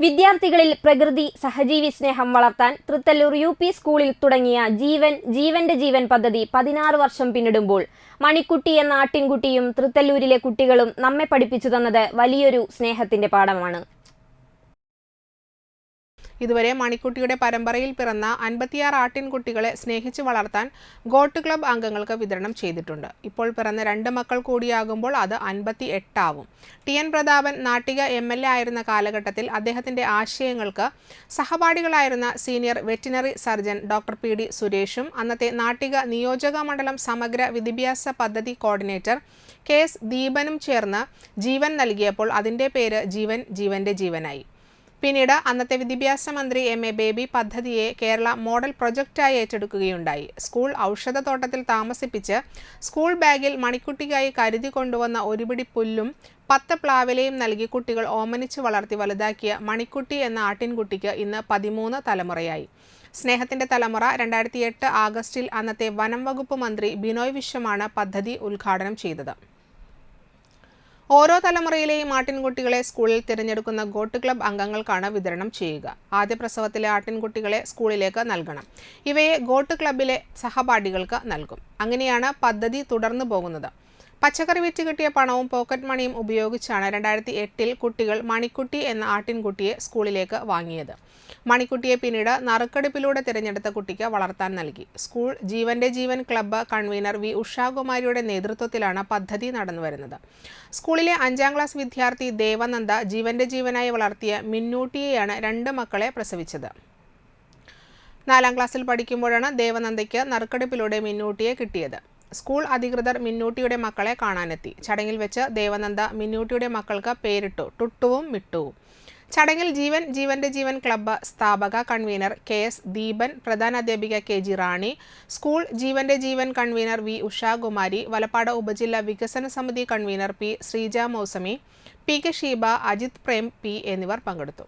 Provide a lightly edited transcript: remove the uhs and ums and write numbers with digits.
വിദ്യാർത്ഥികളിൽ പ്രകൃതി സഹജീവി സ്നേഹം വളർത്താൻ തൃത്തല്ലൂർ UP സ്കൂളിൽ തുടങ്ങിയ ജീവന്റെ ജീവൻ പദ്ധതി 16 വർഷം പിന്നിടുമ്പോൾ മണിക്കുട്ടി എന്ന ആട്ടിൻകുട്ടിയും തൃത്തല്ലൂരിലെ കുട്ടികളും നമ്മെ പഠിപ്പിച്ചു തന്നത് വലിയൊരു സ്നേഹത്തിന്റെ പാഠമാണ്. ഇതുവരെ മണിക്കുട്ടിയുടെ പരമ്പരയിൽ പിറന്ന 56 ആട്ടിൻകുട്ടികളെ സ്നേഹിച്ചു വളർത്താൻ ഗോട്ട് ക്ലബ് അംഗങ്ങൾക്ക് വിതരണം ചെയ്തിട്ടുണ്ട്. ഇപ്പോൾ പിറന്ന 2 മക്കൾ കൂടിയാകുമ്പോൾ അത് 58 ആവും. TN പ്രതാപൻ നാട്ടിക MLA ആയിരുന്ന കാലഘട്ടത്തിൽ അദ്ദേഹത്തിന്റെ ആശയങ്ങൾക്ക് സഹപാഠികളായിരുന്ന senior veterinary surgeon doctor PD സുരേഷും അന്നത്തെ നാട്ടിക നിയോജക മണ്ഡലം സമഗ്ര വിദ്യാഭ്യാസ പദ്ധതി കോർഡിനേറ്റർ KS ദീപനും ചേർന്ന് ജീവൻ നൽകിയപ്പോൾ അതിന്റെ പേര് ജീവന്റെ ജീവനായി. പിന്നീട് അന്നത്തെ വിദ്യാഭ്യാസ മന്ത്രി MA ബേബി പദ്ധതിയെ കേരള മോഡൽ പ്രൊജക്റ്റായി ഏറ്റെടുക്കുകയുണ്ടായി. സ്കൂൾ ഔഷധത്തോട്ടത്തിൽ താമസിപ്പിച്ച് സ്കൂൾ ബാഗിൽ മണിക്കുട്ടിക്കായി കരുതി കൊണ്ടുവന്ന ഒരു പിടി പുല്ലും 10 പ്ലാവിലയും നൽകി കുട്ടികൾ ഓമനിച്ച് വളർത്തി വലുതാക്കിയ മണിക്കുട്ടി എന്ന ആട്ടിൻകുട്ടിക്ക് ഇന്ന് 13 തലമുറയായി. സ്നേഹത്തിന്റെ തലമുറ 2008 ആഗസ്റ്റിൽ അന്നത്തെ വനം വകുപ്പ് മന്ത്രി ബിനോയ് വിശ്വമാണ് പദ്ധതി ഉദ്ഘാടനം ചെയ്തത്. ഓരോ തലമുറയിലെയും ആട്ടിൻകുട്ടികളെ സ്കൂളിൽ തിരഞ്ഞെടുക്കുന്ന ഗോട്ട് ക്ലബ് അംഗങ്ങൾക്കാണ് വിതരണം ചെയ്യുക. ആദ്യ പ്രസവത്തിലെ ആട്ടിൻകുട്ടികളെ സ്കൂളിലേക്ക് നൽകണം. ഇവയെ ഗോട്ട് ക്ലബിലെ സഹപാഠികൾക്ക് നൽകും. അങ്ങനെയാണ് പദ്ധതി തുടർന്നു പോകുന്നത്. പച്ചക്കറി വിറ്റ് കിട്ടിയ പണവും പോക്കറ്റ് മണിയും ഉപയോഗിച്ചാണ് 2008 കുട്ടികൾ മണിക്കുട്ടി എന്ന ആട്ടിൻകുട്ടിയെ സ്കൂളിലേക്ക് വാങ്ങിയത്. മണിക്കുട്ടിയെ പിന്നീട് നറുക്കെടുപ്പിലൂടെ തിരഞ്ഞെടുത്ത കുട്ടിക്ക് വളർത്താൻ നൽകി. സ്കൂൾ ജീവന്റെ ജീവൻ ക്ലബ്ബ് കൺവീനർ V ഉഷാകുമാരിയുടെ നേതൃത്വത്തിലാണ് പദ്ധതി നടന്നുവരുന്നത്. സ്കൂളിലെ 5ാം ക്ലാസ് വിദ്യാർത്ഥി ദേവനന്ദ ജീവന്റെ ജീവനായി വളർത്തിയ മിന്നൂട്ടിയെയാണ് 2 മക്കളെ പ്രസവിച്ചത്. 4ാം ക്ലാസ്സിൽ പഠിക്കുമ്പോഴാണ് ദേവനന്ദയ്ക്ക് നറുക്കെടുപ്പിലൂടെ മിന്നൂട്ടിയെ കിട്ടിയത്. സ്കൂൾ അധികൃതർ മിന്നൂട്ടിയുടെ മക്കളെ കാണാനെത്തി. ചടങ്ങിൽ വെച്ച് ദേവനന്ദ മിന്നൂട്ടിയുടെ മക്കൾക്ക് പേരിട്ടു ടുട്ടുവും മിട്ടുവും. ചടങ്ങിൽ ജീവന്റെ ജീവൻ ക്ലബ്ബ് സ്ഥാപക കൺവീനർ KS ദീപൻ, പ്രധാനാധ്യാപിക KG റാണി, സ്കൂൾ ജീവന്റെ ജീവൻ കൺവീനർ V ഉഷാകുമാരി, വലപ്പാട് ഉപജില്ലാ വികസന സമിതി convener P Sreeja Mousami, PK Sheeba, Ajith Prem P എന്നിവർ പങ്കെടുത്തു.